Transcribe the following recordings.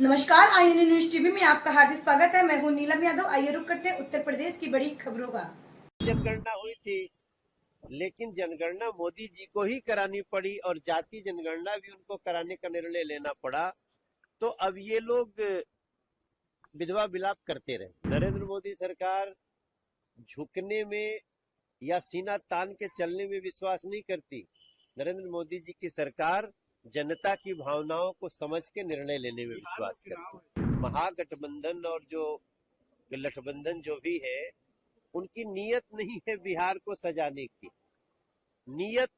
नमस्कार, INA news TV में आपका हार्दिक स्वागत है। मैं हूं नीलम यादव। आइए रुक करते हैं उत्तर प्रदेश की बड़ी खबरों का। जनगणना हुई थी, लेकिन जनगणना मोदी जी को ही करानी पड़ी और जाति जनगणना भी उनको कराने का निर्णय लेना पड़ा। तो अब ये लोग विधवा विलाप करते रहे। नरेंद्र मोदी सरकार झुकने में या सीना तान के चलने में विश्वास नहीं करती। नरेंद्र मोदी जी की सरकार जनता की भावनाओं को समझ के निर्णय लेने में विश्वास करती। महागठबंधन और जो गठबंधन जो भी है, उनकी नीयत नहीं है बिहार को सजाने की। नीयत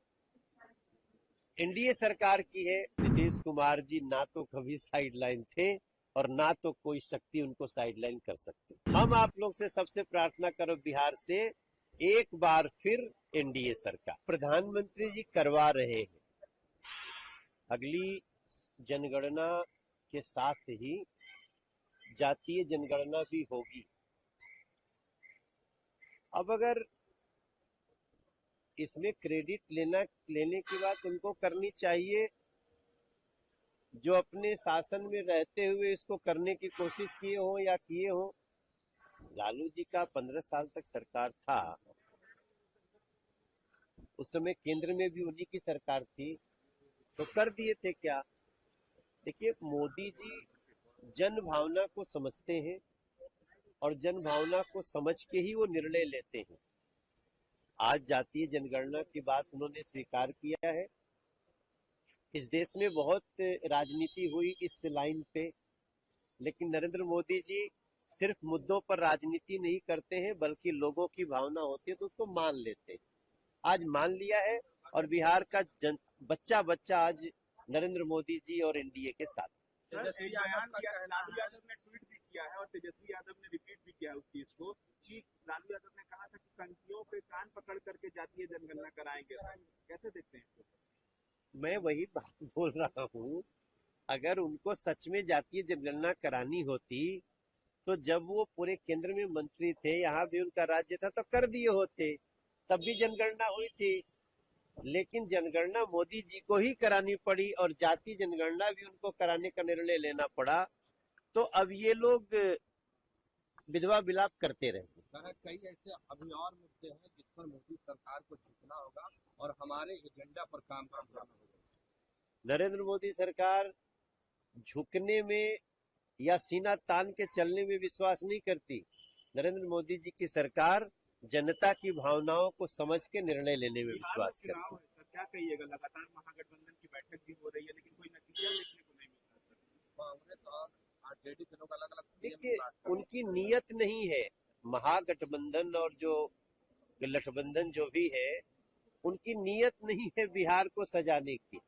एनडीए सरकार की है। नीतीश कुमार जी ना तो कभी साइडलाइन थे और ना तो कोई शक्ति उनको साइडलाइन कर सकते। हम आप लोग से सबसे प्रार्थना करो, बिहार से एक बार फिर एनडीए सरकार। प्रधानमंत्री जी करवा रहे हैं, अगली जनगणना के साथ ही जातीय जनगणना भी होगी। अब अगर इसमें क्रेडिट लेने की बात उनको करनी चाहिए जो अपने शासन में रहते हुए इसको करने की कोशिश किए हो या किए हो। लालू जी का 15 साल तक सरकार था, उस समय केंद्र में भी उन्हीं की सरकार थी, तो कर दिए थे क्या। देखिए, मोदी जी जन भावना को समझते हैं और जन भावना को समझ के ही वो निर्णय लेते हैं। आज जातीय जनगणना की बात उन्होंने स्वीकार किया है। इस देश में बहुत राजनीति हुई इस लाइन पे, लेकिन नरेंद्र मोदी जी सिर्फ मुद्दों पर राजनीति नहीं करते हैं, बल्कि लोगों की भावना होती है तो उसको मान लेते हैं। आज मान लिया है और बिहार का बच्चा बच्चा आज नरेंद्र मोदी जी और एनडीए के साथ। लालू यादव ने ट्वीट भी किया है और तेजस्वी यादव ने रिपीट भी किया उस चीज को कि लालू यादव ने कहा था कि संख्याओं पे कान पकड़ करके जातीय जनगणना कराएंगे। कैसे देखते हैं? मैं वही बात बोल रहा हूँ, अगर उनको सच में जातीय जनगणना करानी होती तो जब वो पूरे केंद्र में मंत्री थे, यहाँ भी उनका राज्य था, तो कर दिए होते, तब भी जनगणना हुई थी। लेकिन जनगणना मोदी जी को ही करानी पड़ी और जाति जनगणना भी उनको कराने का निर्णय लेना पड़ा। तो अब ये लोग विधवा विलाप करते रहे। कई ऐसे अभी और मुद्दे हैं जिस पर मोदी सरकार को झुकना होगा और हमारे एजेंडा पर काम करना होगा। नरेंद्र मोदी सरकार झुकने में या सीना तान के चलने में विश्वास नहीं करती। नरेंद्र मोदी जी की सरकार जनता की भावनाओं को समझ के निर्णय लेने में विश्वास करती है। क्या कहिएगा, लगातार महागठबंधन की बैठक भी हो रही है लेकिन कोई नतीजा देखने को नहीं मिल रहा। कांग्रेस और आरजेडी दोनों का अलग अलग। देखिए, उनकी नीयत नहीं है। महागठबंधन और जो गठबंधन जो भी है, उनकी नीयत नहीं है बिहार को सजाने की।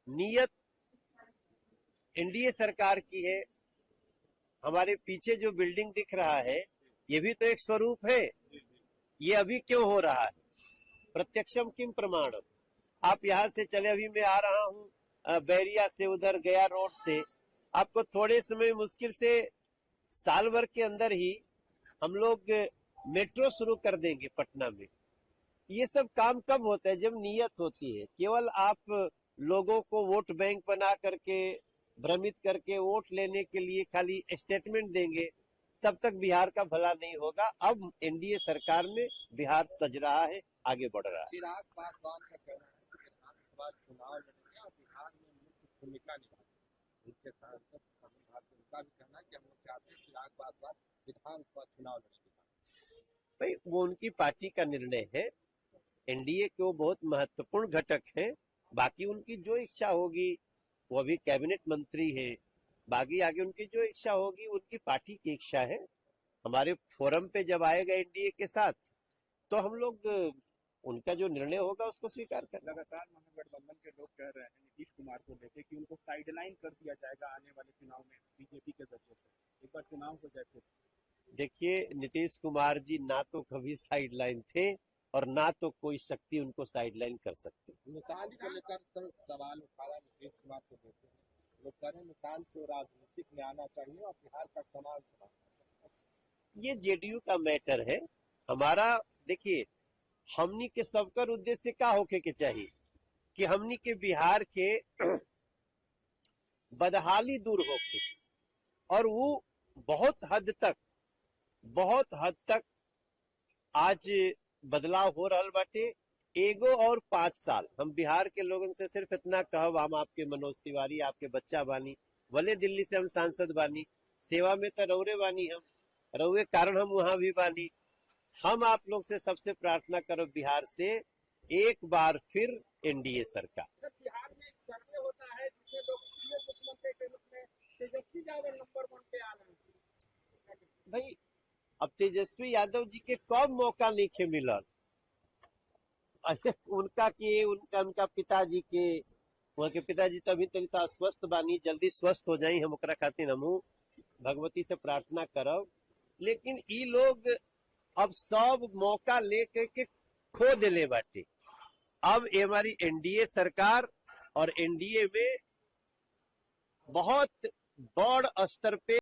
नीयत एनडीए सरकार की है। हमारे पीछे जो बिल्डिंग दिख रहा है, ये भी तो एक स्वरूप है। ये अभी क्यों हो रहा है? प्रत्यक्षम किम प्रमाणम। आप यहाँ से चले, अभी मैं आ रहा हूँ बैरिया से, उधर गया रोड से, आपको थोड़े समय, मुश्किल से साल भर के अंदर ही हम लोग मेट्रो शुरू कर देंगे पटना में। ये सब काम कब होता है? जब नीयत होती है। केवल आप लोगों को वोट बैंक बना करके, भ्रमित करके वोट लेने के लिए खाली स्टेटमेंट देंगे, तब तक बिहार का भला नहीं होगा। अब एनडीए सरकार में बिहार सज रहा है, आगे बढ़ रहा है। चिराग पासवान का कहना है कि विधानसभा चुनाव लड़ेंगे और बिहार में मुख्य भूमिका निभाएंगे। उनके सांसद उनका भी कहना है कि हम लोग चाहते हैं चिराग पासवान विधानसभा चुनाव लड़ेंगे। भाई, वो उनकी पार्टी का निर्णय है। एनडीए के वो बहुत महत्वपूर्ण घटक है। बाकी उनकी जो इच्छा होगी, वो अभी कैबिनेट मंत्री है, बाकी आगे उनकी जो इच्छा होगी उनकी पार्टी की इच्छा है। हमारे फोरम पे जब आएगा एनडीए के साथ, तो हम लोग उनका जो निर्णय होगा उसको स्वीकार करें। लगातार महागठबंधन के लोग कह रहे हैं नीतीश कुमार को लेकर कि उनको साइडलाइन कर दिया जाएगा आने वाले चुनाव में बीजेपी के जरिए से। एक बार चुनाव हो जाए फिर। देखिए, नीतीश कुमार जी ना तो कभी साइडलाइन थे और ना तो कोई शक्ति उनको साइडलाइन कर सकते। निशान को लेकर सवाल उठाया नीतीश कुमार को देते हैं, लोग कह रहे हैं निशान को राजनीतिक में आना चाहिए और बिहार का कमाल बनाना चाहिए। ये जेडीयू का मैटर है। हमारा देखिए, हमनी के सबकर उद्देश्य क्या होके के चाहिए कि हमनी के बिहार के बदहाली दूर होके, और वो बहुत हद तक आज बदलाव हो रहा बाटे। एगो और 5 साल हम बिहार के लोगन से सिर्फ इतना कहब, हम आपके मनोज तिवारी आपके बच्चा बानी, भले दिल्ली से हम सांसद बानी, सेवा में तो रौरे बानी, हम रौरे कारण हम वहां भी बानी। हम आप लोग से सबसे प्रार्थना करो बिहार से एक बार फिर एनडीए सरकार। सर, बिहार में एक सर्वे होता है जिसमें लोग मुख्यमंत्री के रूप में तेजस्वी यादव नंबर 1 पे आ रहे हैं। भाई अब तेजस्वी यादव जी के कब मौका नहीं मिलल, उनका पिताजी के, वहाँ के पिताजी तभी तनी सा स्वस्थ बानी, जल्दी स्वस्थ हो जाई, हम ओकरा खातिर हमहू भगवती से प्रार्थना करब। लेकिन ई लोग अब सब मौका लेके के खो दिले बाटे। अब हमारी एनडीए सरकार और एनडीए में बहुत बड़ स्तर पे